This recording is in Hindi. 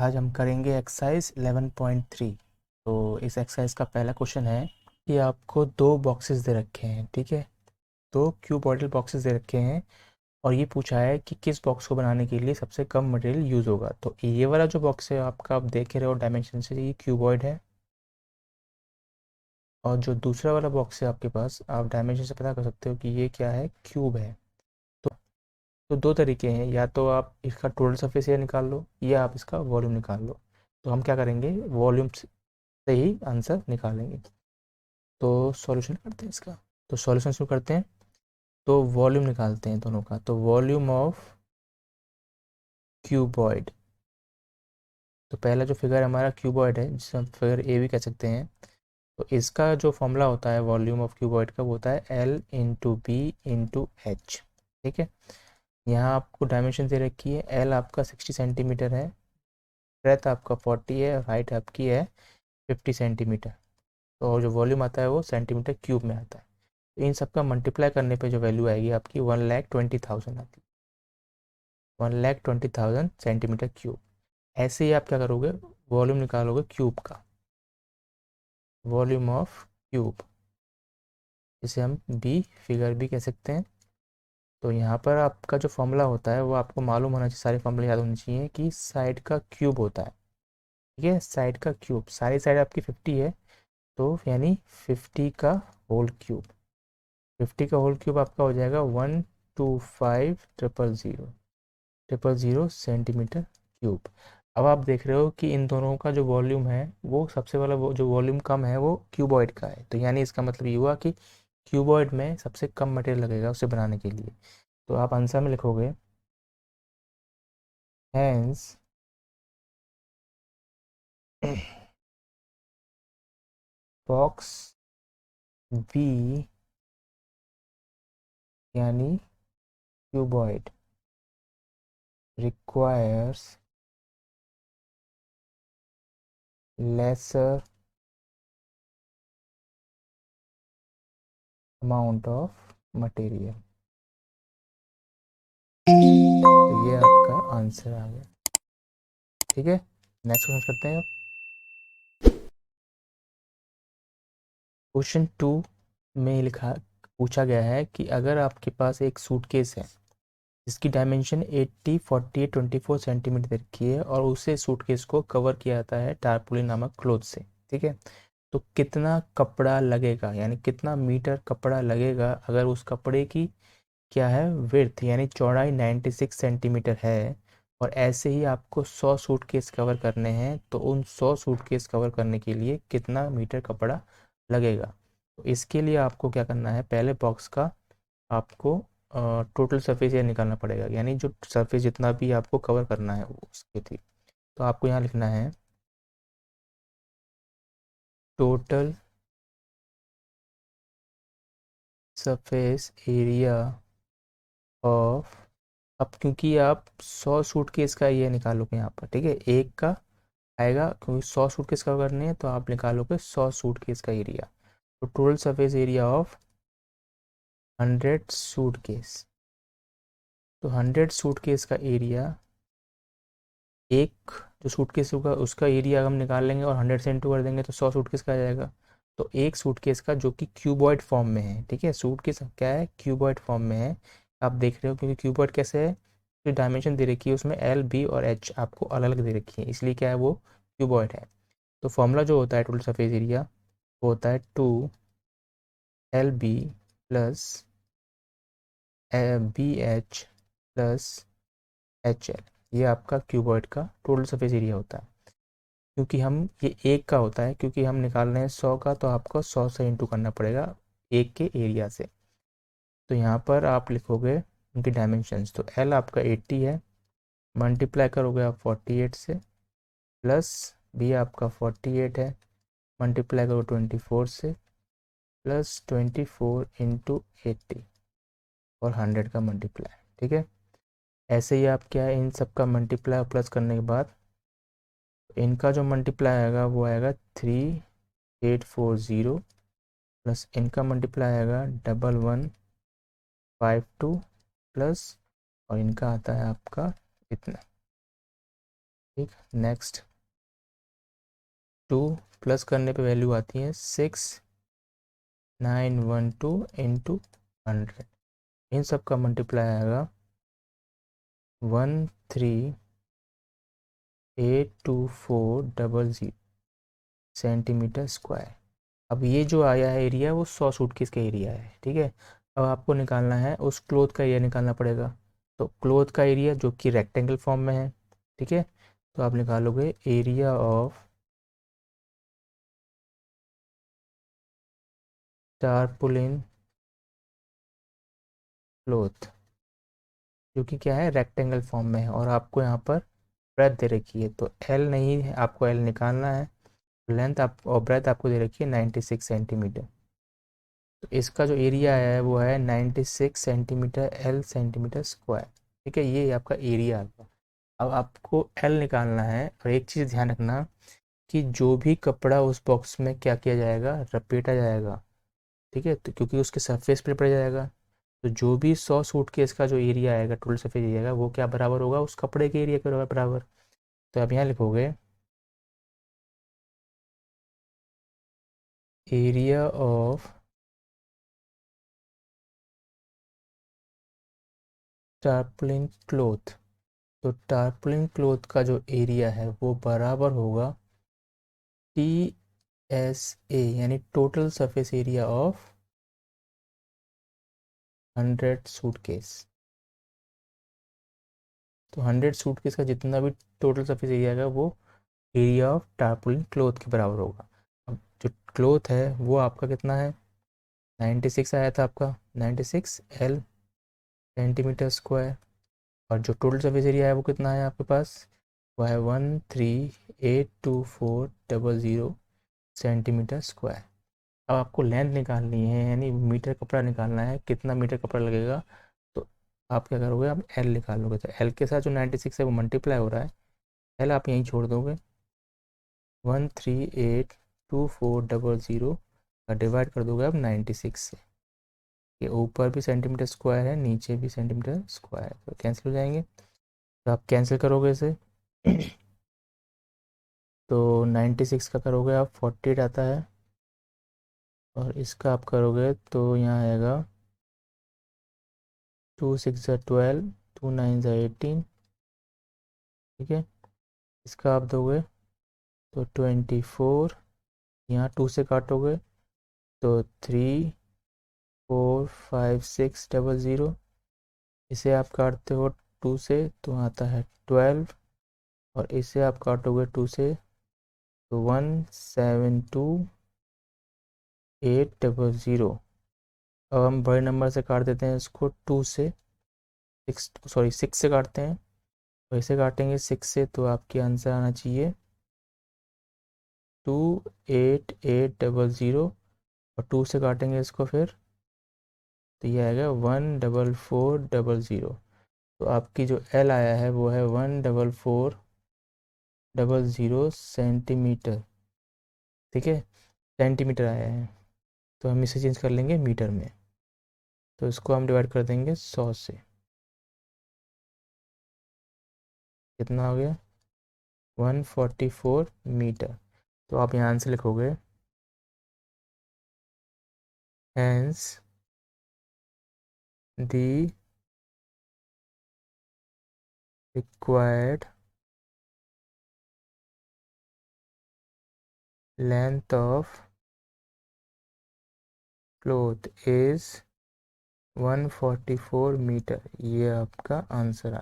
आज हम करेंगे एक्सरसाइज 11.3। तो इस एक्सरसाइज का पहला क्वेश्चन है कि आपको दो बॉक्सेस दे रखे हैं, ठीक है। दो क्यूबॉइडल बॉक्सेस दे रखे हैं और ये पूछा है कि किस बॉक्स को बनाने के लिए सबसे कम मटेरियल यूज़ होगा। तो ये वाला जो बॉक्स है आपका, आप देख रहे हो डायमेंशन से ये क्यूबॉइड है, और जो दूसरा वाला बॉक्स है आपके पास, आप डायमेंशन से पता कर सकते हो कि ये क्या है, क्यूब है। तो तो दो तरीके हैं, या तो आप इसका टोटल सरफेस एरिया निकाल लो या आप इसका वॉल्यूम निकाल लो। तो हम क्या करेंगे, वॉल्यूम से ही आंसर निकालेंगे। तो सॉल्यूशन करते हैं इसका। तो सॉल्यूशन शुरू करते हैं। तो वॉल्यूम निकालते हैं दोनों का। तो वॉल्यूम ऑफ क्यूबॉइड, तो पहला जो फिगर हमारा क्यूबॉइड है, जिसे हम फिगर ए भी कह सकते हैं, तो इसका जो फॉर्मूला होता है वॉल्यूम ऑफ क्यूबॉइड का, वो होता है L into B into H. ठीक है। यहाँ आपको डायमेंशन दे रखी है, एल आपका 60 सेंटीमीटर है, ब्रेथ आपका 40 है और हाइट आपकी है 50 सेंटीमीटर। तो जो वॉल्यूम आता है वो सेंटीमीटर क्यूब में आता है। तो इन सबका मल्टीप्लाई करने पे जो वैल्यू आएगी आपकी 1,20,000 आती है, 1,20,000 सेंटीमीटर क्यूब। ऐसे ही आप क्या करोगे, वॉल्यूम निकालोगे क्यूब का, वॉल्यूम ऑफ क्यूब, जिसे हम बी फिगर भी कह सकते हैं। तो यहाँ पर आपका जो फॉर्मूला होता है वो आपको मालूम होना चाहिए, सारे फॉर्मूले याद होने चाहिए कि साइड का क्यूब होता है। ठीक है, साइड का क्यूब, सारी साइड आपकी 50 है, तो यानी 50 का होल क्यूब, 50 का होल क्यूब आपका हो जाएगा 125,000,000 सेंटीमीटर क्यूब। अब आप देख रहे हो कि इन दोनों का जो वॉल्यूम है, वो सबसे वाला वो जो वॉल्यूम कम है वो क्यूबॉइड का है। तो यानी इसका मतलब ये हुआ कि क्यूबॉइड में सबसे कम मटेरियल लगेगा उसे बनाने के लिए। तो आप आंसर में लिखोगे हैंस बॉक्स बी यानी cuboid requires lesser amount of material। तो ये आपका आंसर आ गया। ठीक है, नेक्स्ट क्वेश्चन करते हैं। क्वेश्चन 2 में लिखा पूछा गया है कि अगर आपके पास एक सूटकेस है जिसकी डायमेंशन 80, 48, 24 सेंटीमीटर की है और उसे सूटकेस को कवर किया जाता है टारपुलिन नामक क्लोथ से, ठीक है। तो कितना कपड़ा लगेगा, यानी कितना मीटर कपड़ा लगेगा अगर उस कपड़े की क्या है, विड्थ यानी चौड़ाई 96 सेंटीमीटर है, और ऐसे ही आपको 100 सूटकेस कवर करने हैं, तो उन 100 सूटकेस कवर करने के लिए कितना मीटर कपड़ा लगेगा। तो इसके लिए आपको क्या करना है, पहले बॉक्स का आपको टोटल सरफेस एरिया निकालना पड़ेगा, यानी जो सरफेस जितना भी आपको कवर करना है वो उसके थी। तो आपको यहाँ लिखना है टोटल सरफेस एरिया ऑफ, अब क्योंकि आप 100 सूटकेस का ये निकालोगे यहाँ पर, ठीक है, एक का आएगा क्योंकि 100 सूटकेस कवर करने हैं, तो आप निकालोगे 100 सूटकेस का एरिया। तो total surface area of 100 suitcase, तो 100 सूटकेस का एरिया, एक जो सूटकेस होगा उसका एरिया हम निकाल लेंगे और 100 से इंटू कर देंगे तो 100 सूटकेस का आ जाएगा। तो एक सूटकेस का जो कि क्यूबॉइड फॉर्म में है, ठीक है, सूटकेस क्या है, क्यूबॉइड फॉर्म में है। आप देख रहे हो क्योंकि क्यूबॉइड कैसे है, जो डायमेंशन दे रखी है उसमें एल बी और एच आपको अलग अलग दे रखी है, इसलिए क्या है वो क्यूबॉइड है। तो फॉर्मूला जो होता है टोटल सरफेस एरिया वो होता है 2 LB plus BH plus HL। ये आपका क्यूबॉइड का टोटल सरफेस एरिया होता है। क्योंकि हम ये एक का होता है, क्योंकि हम निकाल रहे हैं 100 का, तो आपको 100 से इंटू करना पड़ेगा एक के एरिया से। तो यहाँ पर आप लिखोगे उनकी डायमेंशंस, तो L आपका 80 है, मल्टीप्लाई करोगे आप 48 से, प्लस B आपका 48 है, मल्टीप्लाई करो 24 से, प्लस 24 इंटू 80 और 100 का मल्टीप्लाई। ठीक है, ऐसे ही आप क्या है, इन सब का मल्टीप्लाई और प्लस करने के बाद इनका जो मल्टीप्लाई आएगा वो आएगा 3840, प्लस इनका मल्टीप्लाई आएगा 1152 प्लस, और इनका आता है आपका इतना। ठीक, नेक्स्ट 2 प्लस करने पे वैल्यू आती है 6912 इंटू 100। इन सब का मल्टीप्लाई आएगा 138240 सेंटीमीटर स्क्वायर। अब ये जो आया है एरिया वो 100 सूटकेस का एरिया है। ठीक है, अब आपको निकालना है उस क्लोथ का एरिया निकालना पड़ेगा। तो क्लोथ का एरिया जो कि रेक्टेंगल फॉर्म में है, ठीक है, तो आप निकालोगे एरिया ऑफ टारपुलिन क्लोथ, जो कि क्या है, रेक्टेंगल फॉर्म में है और आपको यहाँ पर ब्रेथ दे रखी है। तो एल नहीं है, आपको एल निकालना है। लेंथ आप और ब्रेथ आपको दे रखी है 96 सेंटीमीटर। तो इसका जो एरिया है वो है 96 सेंटीमीटर एल सेंटीमीटर स्क्वायर। ठीक है, ये आपका एरिया आ गया। अब आपको एल निकालना है और एक चीज़ ध्यान रखना कि जो भी कपड़ा उस बॉक्स में क्या किया जाएगा, रपेटा जाएगा। ठीक है, तो क्योंकि उसके सरफेस पे पड़ जाएगा, तो जो भी 100 सूटकेस का जो एरिया आएगा, टोटल सरफेस एरिया आएगा, वो क्या बराबर होगा, उस कपड़े के एरिया के बराबर। तो आप यहाँ लिखोगे एरिया ऑफ टार्पलिन क्लोथ। तो टार्पलिन क्लोथ का जो एरिया है वो बराबर होगा टी एस ए, यानी total surface area of 100 suitcase. तो 100 सूटकेस का जितना भी टोटल सरफेस एरिया आएगा वो एरिया ऑफ टार्पलिन क्लोथ के बराबर होगा। अब जो क्लोथ है वो आपका कितना है, 96 आया था आपका, 96 एल सेंटीमीटर स्क्वायर। और जो टोटल सरफेस एरिया है वो कितना है आपके पास, वो है 138240 सेंटीमीटर स्क्वायर। अब आपको लेंथ निकालनी है, यानी मीटर कपड़ा निकालना है, कितना मीटर कपड़ा लगेगा। तो आप क्या करोगे, आप एल निकालोगे। तो एल के साथ जो 96 है वो मल्टीप्लाई हो रहा है, एल आप यहीं छोड़ दोगे। 138240 का डिवाइड कर दोगे आप 96 से। ये ऊपर भी सेंटीमीटर स्क्वायर है, नीचे भी सेंटीमीटर स्क्वायर है, तो कैंसिल हो जाएंगे। तो आप कैंसिल करोगे इसे तो 96 का करोगे आप 48 आता है, और इसका आप करोगे तो यहाँ आएगा 2 6 12, 2 9 18। ठीक है, इसका आप दोगे तो 24, यहाँ 2 से काटोगे तो 3 4 5 6 0। इसे आप काटते हो 2 से तो आता है 12, और इसे आप काटोगे 2 से तो 172800। अब हम बड़े नंबर से काट देते हैं इसको, 2 से 6, सॉरी 6 से काटते हैं। तो इसे काटेंगे 6 से तो आपके आंसर आना चाहिए 28800। और 2 से काटेंगे इसको फिर तो ये आएगा 14400। तो आपकी जो एल आया है वो है 14400 सेंटीमीटर। ठीक है, सेंटीमीटर आया है, तो हम इसे चेंज कर लेंगे मीटर में। तो इसको हम डिवाइड कर देंगे 100 से, कितना हो गया 144 मीटर। तो आप यहाँ से लिखोगे hence the required length of cloth is 144 metre. ये आपका आंसर है।